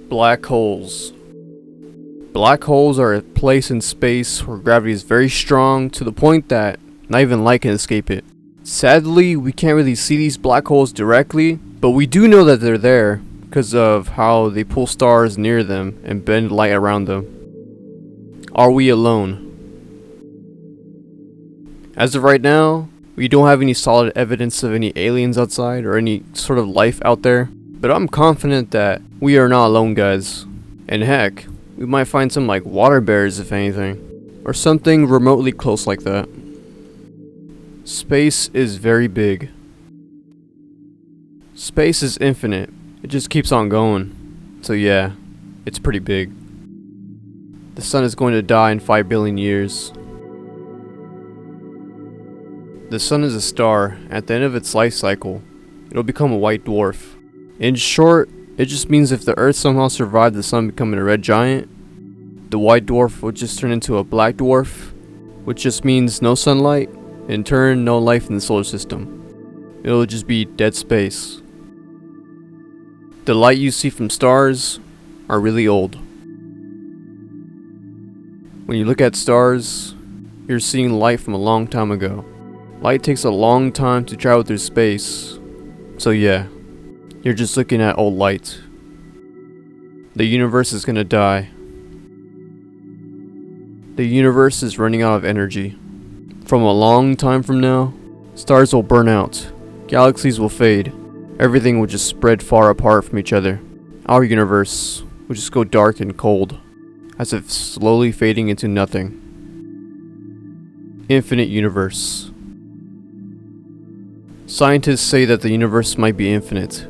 Black holes. Black holes are a place in space where gravity is very strong to the point that not even light can escape it. Sadly, we can't really see these black holes directly, but we do know that they're there because of how they pull stars near them and bend light around them. Are we alone? As of right now, we don't have any solid evidence of any aliens outside or any sort of life out there, but I'm confident that we are not alone, guys. And heck, we might find some like water bears if anything, or something remotely close like that. Space is very big. Space is infinite. It just keeps on going. So yeah, it's pretty big. The sun is going to die in 5 billion years. The sun is a star. At the end of its life cycle, it'll become a white dwarf. In short, it just means if the Earth somehow survived the sun becoming a red giant, the white dwarf would just turn into a black dwarf, which just means no sunlight, in turn no life in the solar system. It'll just be dead space. The light you see from stars are really old. When you look at stars, you're seeing light from a long time ago. Light takes a long time to travel through space, so yeah, you're just looking at old light. The universe is gonna die. The universe is running out of energy. From a long time from now, stars will burn out, galaxies will fade, everything will just spread far apart from each other. Our universe will just go dark and cold, as if slowly fading into nothing. Infinite universe. Scientists say that the universe might be infinite.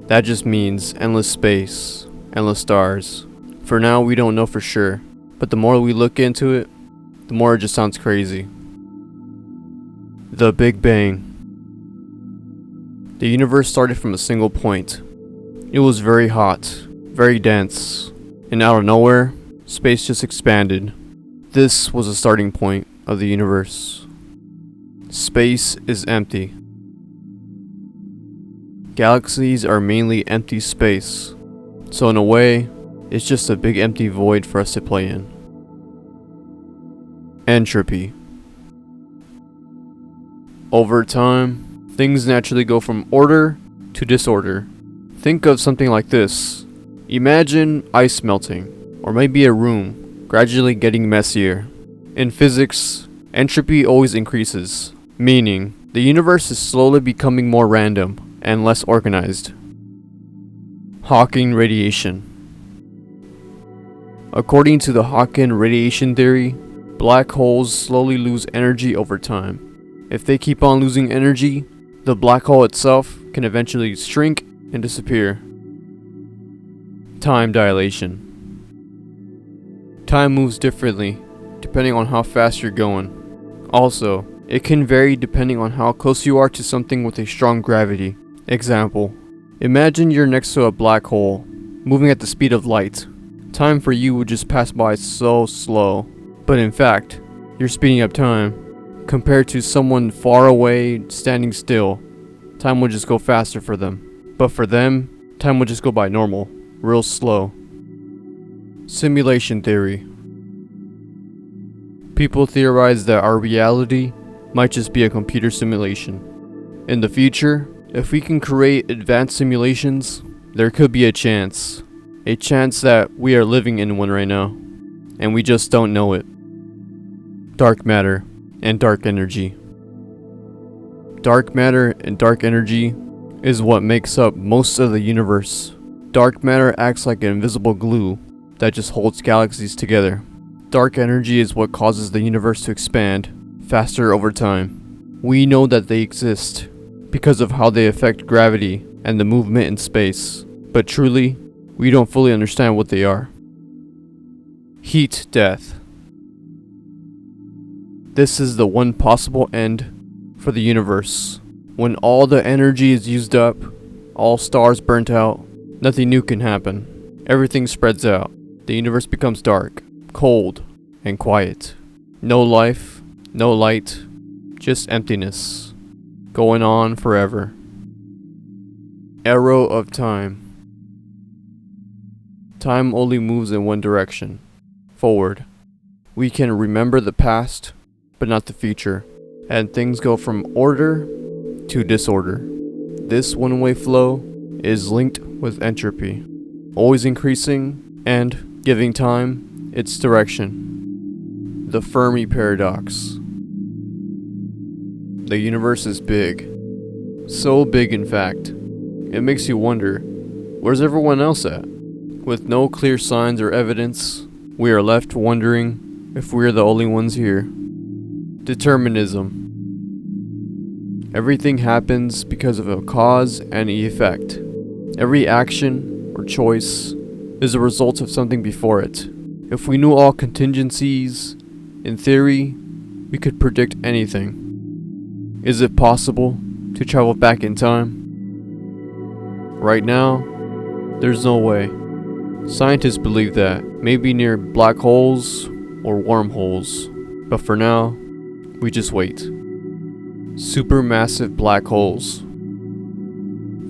That just means endless space, endless stars. For now, we don't know for sure, but the more we look into it, the more it just sounds crazy. The Big Bang. The universe started from a single point. It was very hot, very dense, and out of nowhere, space just expanded. This was the starting point of the universe. Space is empty. Galaxies are mainly empty space, so in a way, it's just a big empty void for us to play in. Entropy. Over time, things naturally go from order to disorder. Think of something like this. Imagine ice melting, or maybe a room gradually getting messier. In physics, entropy always increases, meaning the universe is slowly becoming more random and less organized. Hawking radiation. According to the Hawking radiation theory, black holes slowly lose energy over time. If they keep on losing energy, the black hole itself can eventually shrink and disappear. Time dilation. Time moves differently depending on how fast you're going. Also, it can vary depending on how close you are to something with a strong gravity. Example, imagine you're next to a black hole, moving at the speed of light. Time for you would just pass by so slow, but in fact, you're speeding up time. Compared to someone far away standing still, time would just go faster for them. But for them, time would just go by normal, real slow. Simulation theory. People theorize that our reality might just be a computer simulation. In the future, if we can create advanced simulations, there could be a chance that we are living in one right now, and we just don't know it. Dark matter and dark energy. Dark matter and dark energy is what makes up most of the universe. Dark matter acts like an invisible glue that just holds galaxies together. Dark energy is what causes the universe to expand faster over time. We know that they exist because of how they affect gravity and the movement in space, but truly, we don't fully understand what they are. Heat death. This is the one possible end for the universe. When all the energy is used up, all stars burnt out, nothing new can happen. Everything spreads out. The universe becomes dark, cold, and quiet. No life, no light, just emptiness. Going on forever. Arrow of time. Time only moves in one direction, forward. We can remember the past, but not the future, and things go from order to disorder. This one-way flow is linked with entropy, always increasing and giving time its direction. The Fermi paradox. The universe is big. So big, in fact. It makes you wonder, where's everyone else at? With no clear signs or evidence, we are left wondering if we are the only ones here. Determinism. Everything happens because of a cause and effect. Every action or choice is a result of something before it. If we knew all contingencies, in theory, we could predict anything. Is it possible to travel back in time? Right now, there's no way. Scientists believe that, maybe near black holes or wormholes, but for now, we just wait. Supermassive black holes.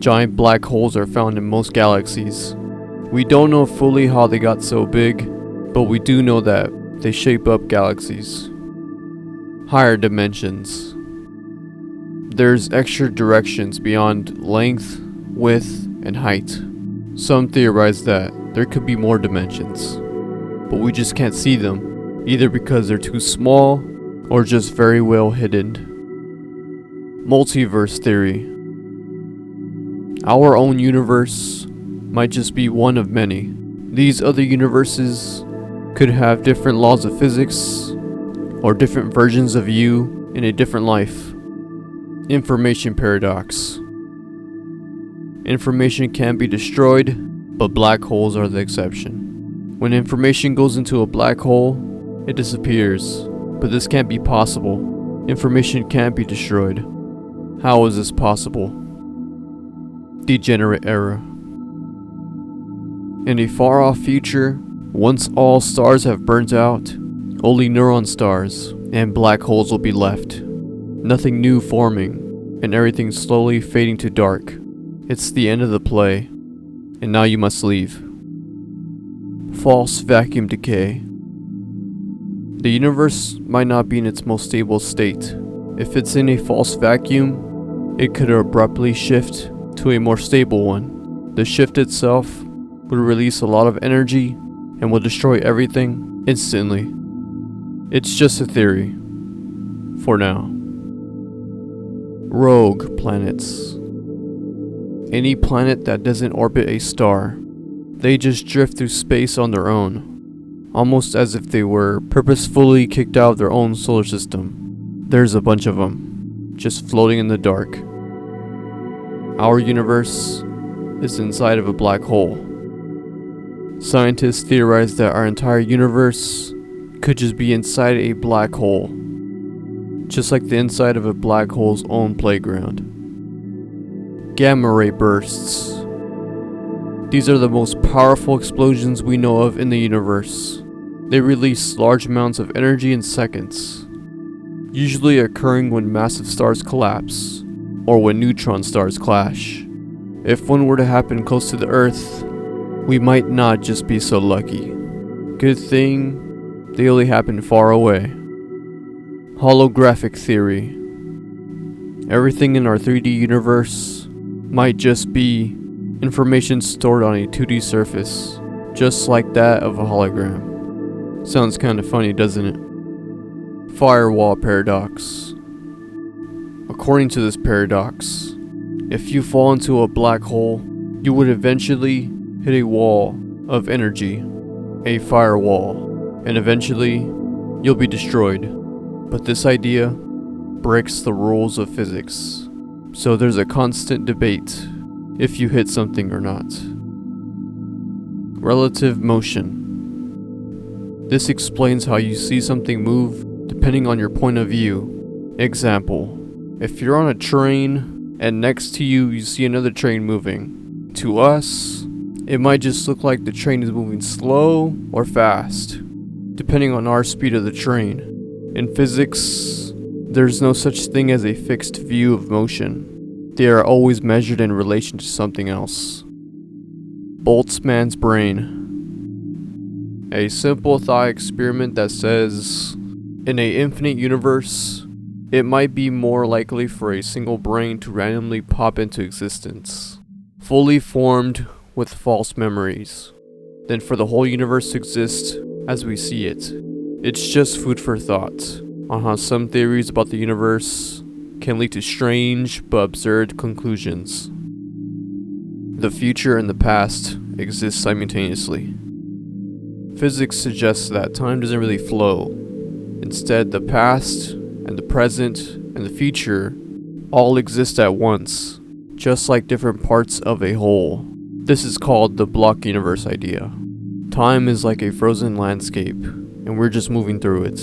Giant black holes are found in most galaxies. We don't know fully how they got so big, but we do know that they shape up galaxies. Higher dimensions. There's extra directions beyond length, width, and height. Some theorize that there could be more dimensions, but we just can't see them, either because they're too small or just very well hidden. Multiverse theory. Our own universe might just be one of many. These other universes could have different laws of physics or different versions of you in a different life. Information paradox. Information can be destroyed, but black holes are the exception. When information goes into a black hole, it disappears, but this can't be possible. Information can't be destroyed. How is this possible? Degenerate era. In a far-off future, once all stars have burnt out, only neutron stars and black holes will be left. Nothing new forming, and everything slowly fading to dark. It's the end of the play, and now you must leave. False vacuum decay. The universe might not be in its most stable state. If it's in a false vacuum, it could abruptly shift to a more stable one. The shift itself would release a lot of energy and will destroy everything instantly. It's just a theory, for now. Rogue planets. Any planet that doesn't orbit a star. They just drift through space on their own, almost as if they were purposefully kicked out of their own solar system. There's a bunch of them, just floating in the dark. Our universe is inside of a black hole. Scientists theorize that our entire universe could just be inside a black hole, just like the inside of a black hole's own playground. Gamma ray bursts. These are the most powerful explosions we know of in the universe. They release large amounts of energy in seconds, usually occurring when massive stars collapse, or when neutron stars clash. If one were to happen close to the Earth, we might not just be so lucky. Good thing they only happen far away. Holographic theory. Everything in our 3D universe might just be information stored on a 2D surface, just like that of a hologram. Sounds kinda funny, doesn't it? Firewall paradox. According to this paradox, if you fall into a black hole, you would eventually hit a wall of energy, a firewall, and eventually you'll be destroyed. But this idea breaks the rules of physics, so there's a constant debate if you hit something or not. Relative motion. This explains how you see something move depending on your point of view. Example, if you're on a train and next to you see another train moving. To us, it might just look like the train is moving slow or fast, depending on our speed of the train. In physics, there's no such thing as a fixed view of motion. They are always measured in relation to something else. Boltzmann's brain. A simple thought experiment that says, in a infinite universe, it might be more likely for a single brain to randomly pop into existence, fully formed with false memories, than for the whole universe to exist as we see it. It's just food for thought on how some theories about the universe can lead to strange but absurd conclusions. The future and the past exist simultaneously. Physics suggests that time doesn't really flow. Instead, the past and the present and the future all exist at once, just like different parts of a whole. This is called the block universe idea. Time is like a frozen landscape, and we're just moving through it.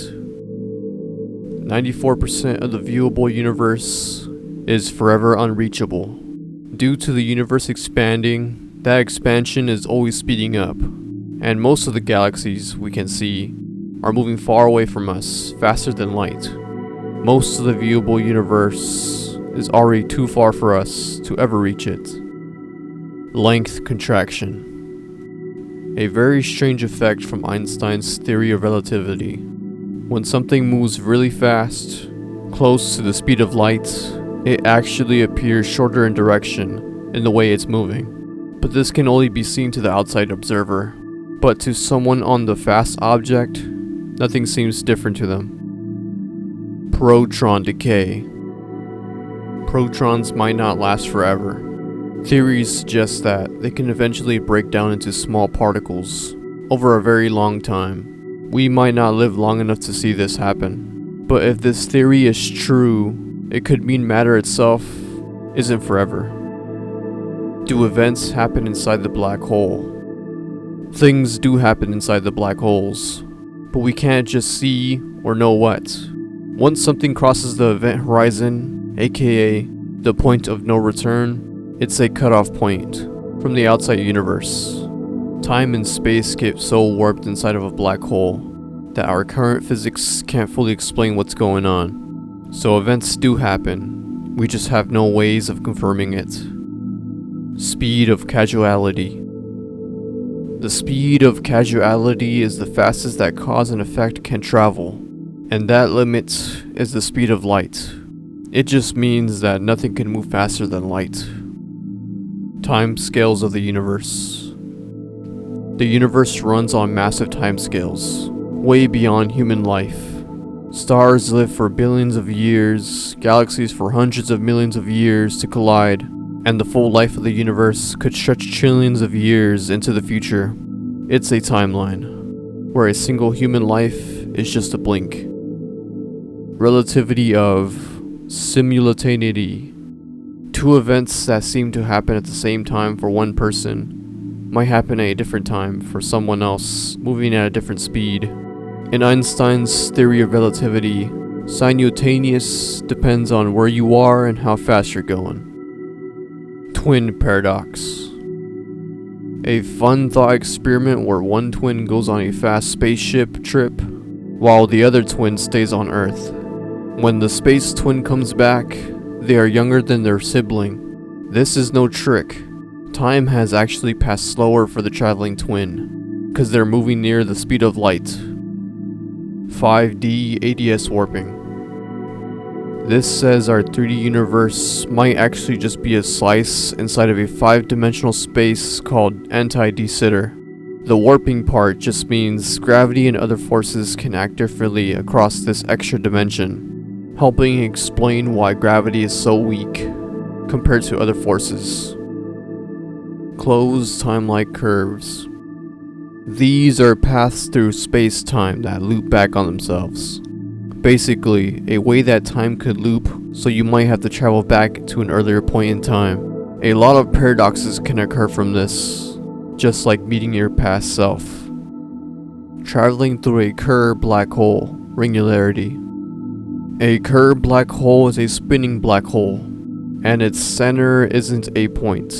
94% of the viewable universe is forever unreachable. Due to the universe expanding, that expansion is always speeding up, and most of the galaxies we can see are moving far away from us, faster than light. Most of the viewable universe is already too far for us to ever reach it. Length contraction. A very strange effect from Einstein's theory of relativity. When something moves really fast, close to the speed of light, it actually appears shorter in direction in the way it's moving. But this can only be seen to the outside observer. But to someone on the fast object, nothing seems different to them. Proton decay. Protons might not last forever. Theories suggest that they can eventually break down into small particles over a very long time. We might not live long enough to see this happen. But if this theory is true, it could mean matter itself isn't forever. Do events happen inside the black hole? Things do happen inside the black holes, but we can't just see or know what. Once something crosses the event horizon, aka the point of no return, it's a cutoff point from the outside universe. Time and space get so warped inside of a black hole that our current physics can't fully explain what's going on. So events do happen, we just have no ways of confirming it. Speed of causality. The speed of causality is the fastest that cause and effect can travel, and that limit is the speed of light. It just means that nothing can move faster than light. Time scales of the universe. The universe runs on massive time scales, way beyond human life. Stars live for billions of years, galaxies for hundreds of millions of years to collide, and the full life of the universe could stretch trillions of years into the future. It's a timeline, where a single human life is just a blink. Relativity of simultaneity. Two events that seem to happen at the same time for one person might happen at a different time for someone else moving at a different speed. In Einstein's theory of relativity, simultaneous depends on where you are and how fast you're going. Twin paradox. A fun thought experiment where one twin goes on a fast spaceship trip while the other twin stays on Earth. When the space twin comes back, they are younger than their sibling. This is no trick. Time has actually passed slower for the traveling twin, because they're moving near the speed of light. 5D ADS warping. This says our 3D universe might actually just be a slice inside of a 5-dimensional space called anti-de Sitter. The warping part just means gravity and other forces can act differently across this extra dimension, helping explain why gravity is so weak compared to other forces. Closed time-like curves. These are paths through space-time that loop back on themselves. Basically, a way that time could loop, so you might have to travel back to an earlier point in time. A lot of paradoxes can occur from this, just like meeting your past self. Traveling through a Kerr black hole, Ringularity. A Kerr black hole is a spinning black hole, and its center isn't a point,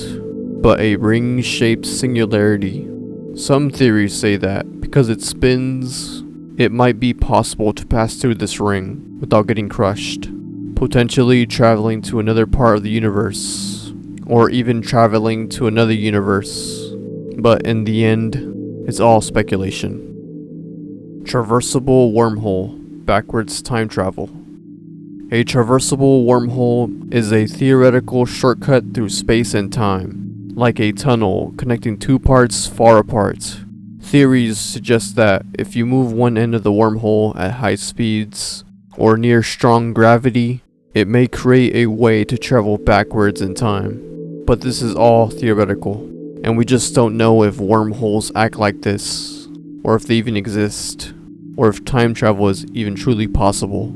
but a ring-shaped singularity. Some theories say that because it spins, it might be possible to pass through this ring without getting crushed, potentially traveling to another part of the universe, or even traveling to another universe. But in the end, it's all speculation. Traversable wormhole, backwards time travel. A traversable wormhole is a theoretical shortcut through space and time, like a tunnel connecting two parts far apart. Theories suggest that if you move one end of the wormhole at high speeds, or near strong gravity, it may create a way to travel backwards in time. But this is all theoretical, and we just don't know if wormholes act like this, or if they even exist, or if time travel is even truly possible.